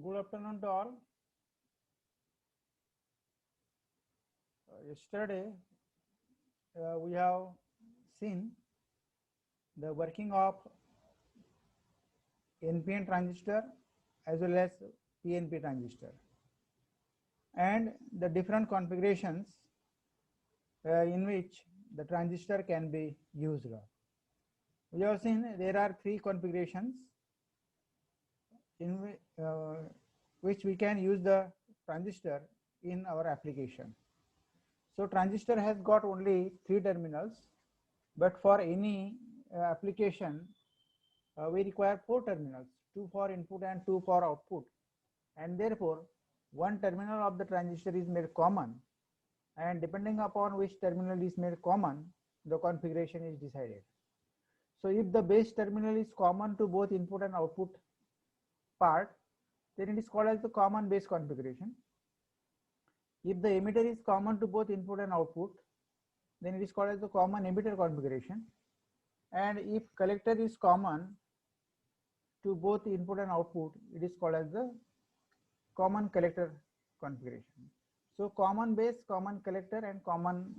Good afternoon to all. Yesterday we have seen the working of NPN transistor as well as PNP transistor and the different configurations in which the transistor can be used. We have seen there are three configurations in which we can use the transistor in our application. So transistor has got only three terminals, but for any application we require four terminals, two for input and two for output, and therefore one terminal of the transistor is made common, and depending upon which terminal is made common, the configuration is decided. So if the base terminal is common to both input and output part, then it is called as the common base configuration. If the emitter is common to both input and output, then it is called as the common emitter configuration. And if collector is common to both input and output, it is called as the common collector configuration. So common base, common collector and common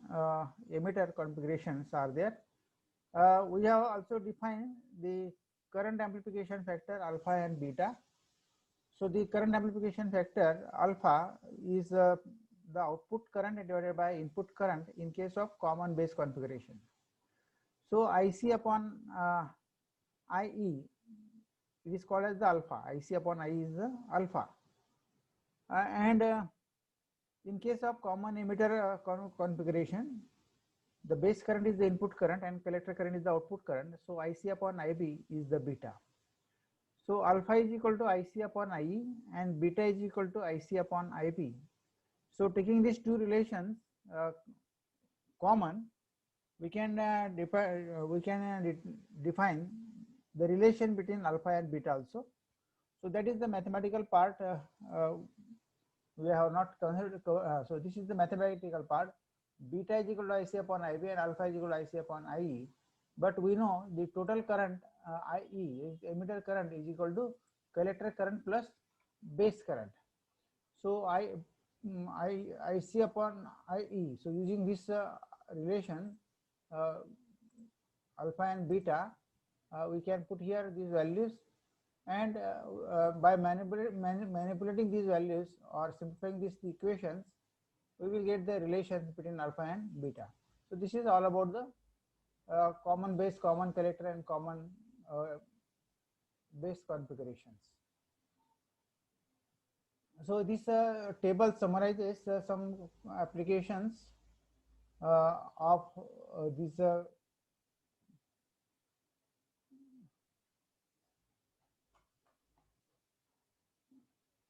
emitter configurations are there. We have also defined the current amplification factor alpha and beta. So the current amplification factor alpha is the output current divided by input current in case of common base configuration. So IC upon IE, it is called as the alpha. IC upon IE is the alpha. And in case of common emitter configuration, the base current is the input current and collector current is the output current. So IC upon IB is the beta. So alpha is equal to IC upon IE and beta is equal to IC upon IP. So taking these two relations common, we can define the relation between alpha and beta also. So that is the mathematical part. We have not considered. So this is the mathematical part. Beta is equal to IC upon IB and alpha is equal to IC upon IE. But we know the total current IE, emitter current, is equal to collector current plus base current. So IC upon IE. So using this relation alpha and beta, we can put here these values, and by manipulating these values or simplifying these equations, we will get the relations between alpha and beta. So this is all about the common base, common collector and common base configurations. So this table summarizes some applications of these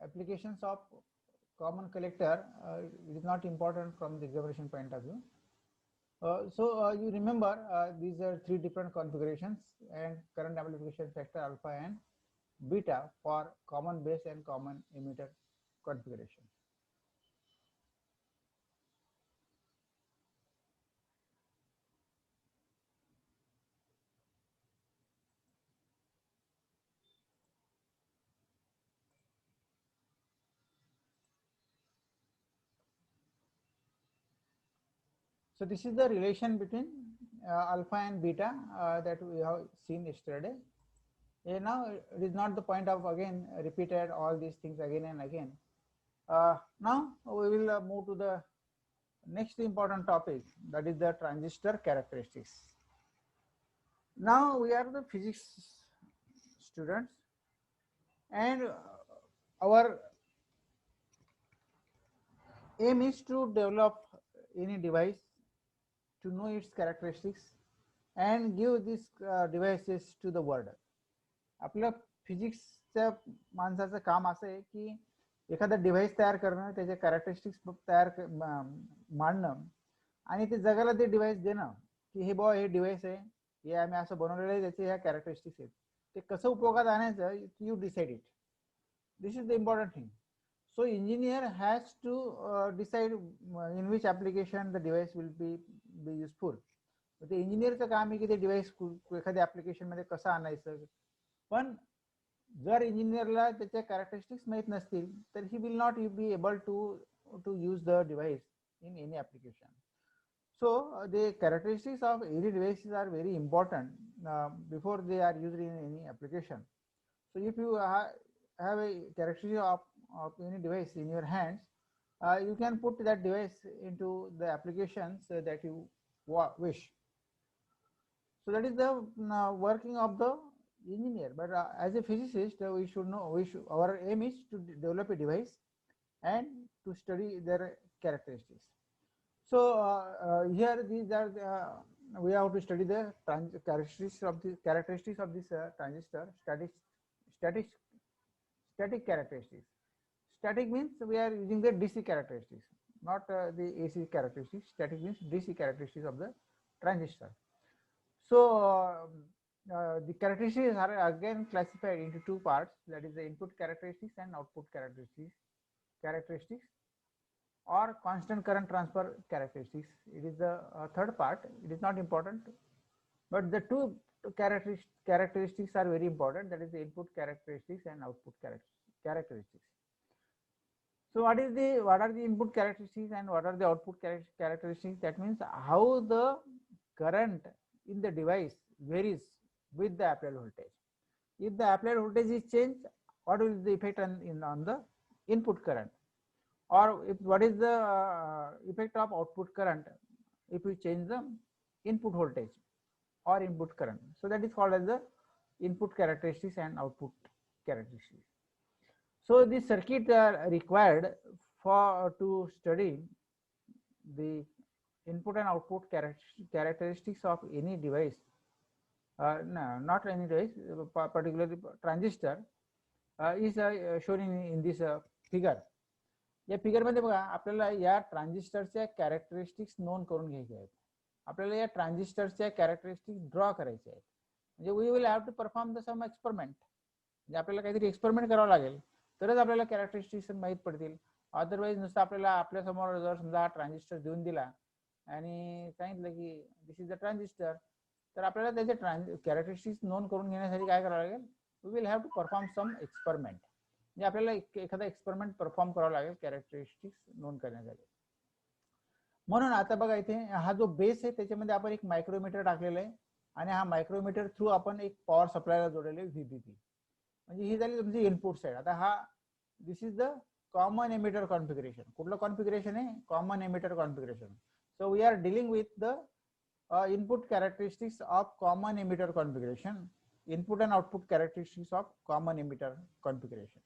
applications of common collector. It is not important from the examination point of view. So you remember these are three different configurations and current amplification factor alpha and beta for common base and common emitter configuration. So this is the relation between alpha and beta that we have seen yesterday. Now it is not the point of again repeated all these things again and again. Now we will move to the next important topic, that is the transistor characteristics. Now we are the physics students, and our aim is to develop any device, to know its characteristics and give these devices to the world. आपल्या फिजिक्सच्या माणसाचं काम असं आहे की एखादा device तयार करणं, त्याचे कॅरेक्टरिस्टिक्स तयार मांडणं आणि ते जगाला ते डिव्हाइस देणं की हे बुवा हे डिव्हाइस आहे, हे आम्ही असं बनवलेलं आहे, त्याचे ह्या कॅरेक्टरिस्टिक्स आहेत, ते कसं उपयोगात आणायचं, you decide it. This is the important thing. So engineer has to decide in which application the device will be useful. ते इंजिनियरचं काम आहे की ते डिव्हाइस एखाद्या ऍप्लिकेशन मध्ये कसं आणायचं. पण जर इंजिनियरला त्याच्या कॅरेक्टरिस्टिक्स माहीत नसतील तर he will not be able to use the device in any application. So the characteristics of any devices are very important before they are used in any application. So if you have a characteristic of any device in your hands, you can put that device into the applications that you wish. So that is the working of the engineer. But as a physicist, we should know, our aim is to develop a device and to study their characteristics. So here these are we have to study the characteristics of this transistor. Static characteristics. Static means we are using the DC characteristics, not the AC characteristics. Static means DC characteristics of the transistor. So the characteristics are again classified into two parts, that is the input characteristics and output characteristics or constant current transfer characteristics. It is the third part. It is not important, but the two characteristics are very important, that is the input characteristics and output characteristics. So what are the input characteristics and what are the output characteristics? That means how the current in the device varies with the applied voltage. If the applied voltage is changed, what will be the effect on the input current? Or if what is the effect of output current if we change the input voltage or input current? So that is called as the input characteristics and output characteristics. So this circuit are required for to study the input and output characteristics of any device. No, not any device, particularly transistor is shown in this figure. या figure मध्ये बघा आपल्याला या ट्रान्झिस्टरच्या characteristics नोंद करून घ्यायच्या आहेत. आपल्याला या ट्रान्झिस्टरच्या कॅरेक्टरिस्टिक्स ड्रॉ करायच्या आहेत. म्हणजे we will have to perform the some experiment. म्हणजे आपल्याला काहीतरी एक्सपेरिमेंट करावं लागेल तरच आपल्याला कॅरेक्टरिस्टिक्स माहीत पडतील. अदरवाईज नुसतं आपल्याला आपल्या समोर जर समजा हा ट्रान्झिस्टर देऊन दिला आणि सांगितलं की दिस इज द ट्रान्झिस्टर, तर आपल्याला त्याचे कॅरेक्टरिस्टिक्स नोंद करून घेण्यासाठी काय करावं लागेल? We will have to perform some experiment. म्हणजे आपल्याला एखादा एक्सपेरिमेंट परफॉर्म करावा लागेल कॅरेक्टरिस्टिक्स नोंद करण्यासाठी. म्हणून आता बघा इथे हा जो बेस आहे त्याच्यामध्ये आपण एक मायक्रोमीटर टाकलेला आहे आणि हा मायक्रोमीटर थ्रू आपण एक पॉवर सप्लायला जोडलेले व्हीबीपी. म्हणजे ही झाली तुमची इनपुट साइड. आता हा this is the common emitter configuration. कुठलं कॉन्फिगरेशन आहे? Common emitter configuration. So we are dealing with the input characteristics of common emitter configuration, input and output characteristics of common emitter configuration.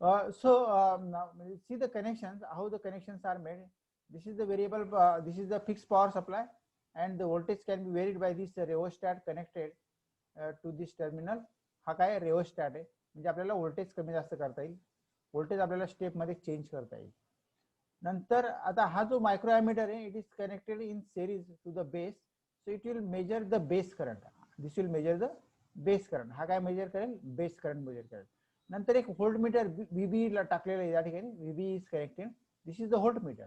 Now see the connections, how the connections are made. This is the variable, this is the fixed power supply and the voltage can be varied by this rheostat connected to this terminal. हा काय rheostat आहे, म्हणजे आपल्याला voltage कमी जास्त करता येईल, voltage आपल्याला स्टेप मध्ये चेंज करता येईल. नंतर आता हा जो मायक्रो एमिटर आहे it is connected in series to the base. So it will measure the base current. This will measure the base current. हा काय मेजर करेल? बेस करंट मेजर करेल. नंतर एक व्होल्ट मीटर व्हीबी ला टाकलेलं आहे या ठिकाणी. VB is connected. This is the voltmeter.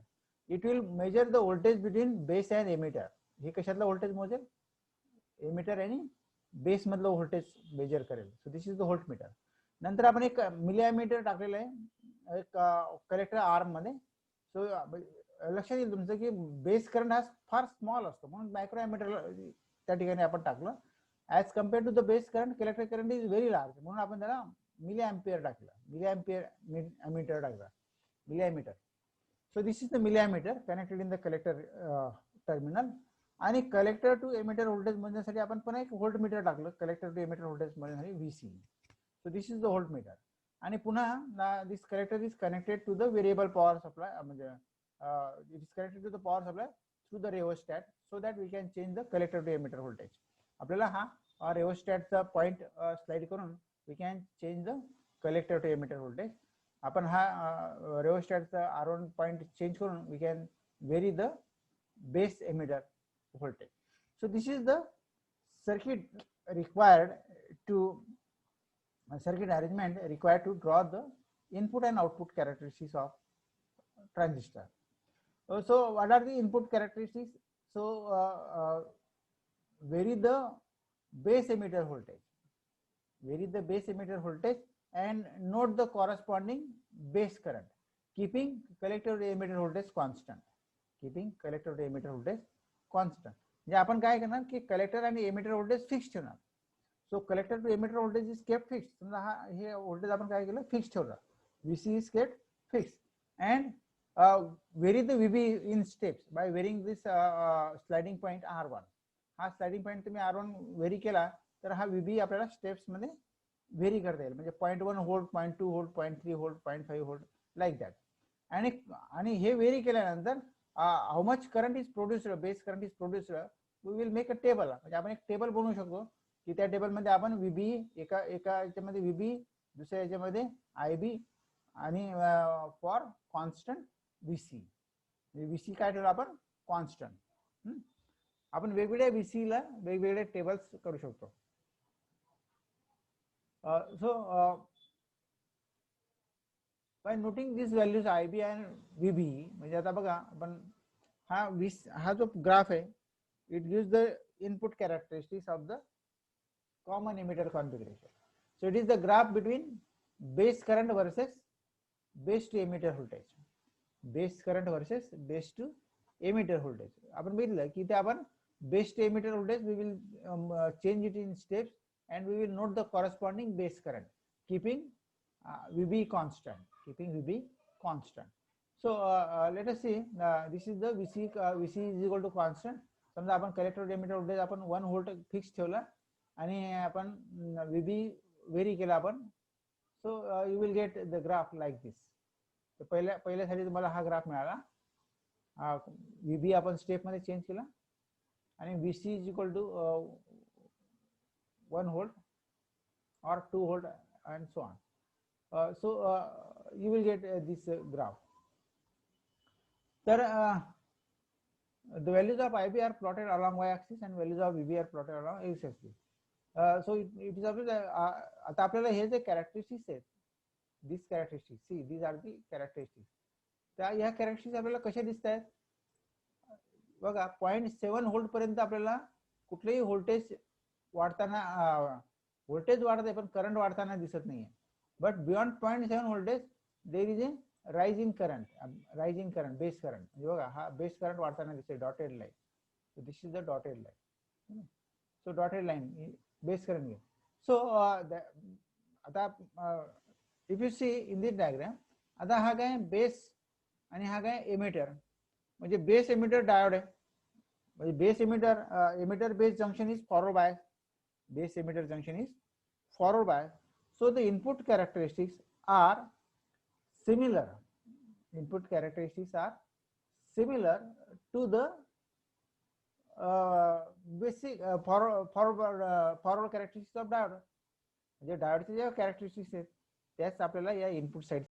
It will measure the voltage between base and emitter. हे कशातलं व्होल्टेज मोजेल? एमिटर आणि बेस मधलं व्होल्टेज मेजर करेल. So this is the voltmeter. नंतर आपण एक मिली एमिटर टाकलेलं आहे एक कलेक्टर आर्म मध्ये. सो लक्षात येईल तुमचं की बेस करंट हा फार स्मॉल असतो म्हणून मायक्रो एमिटर त्या ठिकाणी आपण टाकलं. As compare to the base current collector current is very large म्हणून आपण त्याला मिली एम्पियर टाकलं. मिली एम्पियर एमिटर टाकला, milli ammeter. So this is the milli ammeter connected in the collector terminal. आणि कलेक्टर टू एमिटर व्होल्टेज मोजण्यासाठी आपण पुन्हा एक व्होल्ट मीटर टाकलं. कलेक्टर टू एमिटर व्होल्टेज मोजण्यासाठी VC. So this is the voltmeter. आणि पुन्हा this collector is connected to the variable power supply, म्हणजे it is connected to the power supply through the rheostat so that we can change the collector to emitter voltage. आपल्याला हा रेओस्टॅटचा point slide करून we can change the collector to emitter voltage. आपण हा रेओस्टॅटचा R1 point change करून we can vary the base emitter voltage. So this is the circuit required to circuit arrangement required to draw the input and output characteristics of transistor. So what are the input characteristics? So vary the base emitter voltage. vary the base emitter voltage and note the corresponding base current, keeping collector emitter voltage constant. Keeping collector emitter voltage constant. म्हणजे आपण काय करणार की collector आणि emitter voltage fix ठेवणार. So collector to emitter voltage is kept fix. समजा हा हे voltage आपण काय केलं फिक्स ठेवलं. VC is kept fixed and vary the VB in steps by varying this sliding point R1. हा स्लाइडिंग पॉइंट तुम्ही R1 very केला तर हा VB आपल्याला स्टेप्स मध्ये व्हेरी करता येईल. म्हणजे 0.1 volt, 0.2 volt, 0.3 volt, 0.5 volt like that. आणि हे व्हेरी केल्यानंतर how much current is produced, base current is produced, we will make a table. म्हणजे आपण एक टेबल बनवू शकतो की त्या टेबलमध्ये आपण VB एका याच्यामध्ये VB, दुसऱ्या याच्यामध्ये IB आणि फॉर कॉन्स्टंट VC. VC काय ठेवलं आपण कॉन्स्टंट. आपण वेगवेगळ्या VC ला वेगवेगळे टेबल्स करू शकतो. So by noting this values IB and VB, म्हणजे आता बघा आपण हा जो ग्राफ आहे, it gives the input characteristics of the common emitter configuration. So it is the graph between base current versus base to emitter voltage. Base current versus base to emitter voltage. आपण बघितलं की ते आपण base to emitter voltage we will change it in steps and we will note the corresponding base current, keeping VB constant. Keeping VB constant. So let us see. This is the VC. VC is equal to constant. समजा आपण collector emitter voltage आपण 1 volt fix ठेवला आणि आपण VB very केला आपण. So you will get the graph like this. तर पहिल्यासाठी तुम्हाला हा ग्राफ मिळाला. VB आपण स्टेप मध्ये चेंज केला आणि VC is equal to 1 volt or 2 volt and so on. So you will get this graph. There the values of IB are plotted along y-axis and values of VB are plotted along x-axis. So it is obvious आता आपल्याला हे जे characteristics आहेत, these characteristics, see these are the characteristics. त्या ह्या characteristics आपल्याला कशा दिसत आहेत बघा. 0.7 व्होल्ट पर्यंत आपल्याला कुठलेही व्होल्टेज वाढताना व्होल्टेज वाढत आहे पण करंट वाढताना दिसत नाहीये. But beyond 0.7 voltage there is a rising current, base current. म्हणजे बघा हा बेस करंट वाढताना दिसते, dotted line. So this is the dotted line. So dotted line base current घे. सो आता if you see in this diagram, आता हा काय बेस आणि हा काय एमिटर. म्हणजे बेस एमिटर डायोड आहे. म्हणजे base emitter base junction is forward bias. Base emitter junction is forward bias. So the input characteristics are similar. Input characteristics are similar to the basic forward characteristics of diode. म्हणजे डायोडचे जे characteristics आहेत त्याच आपल्याला या input side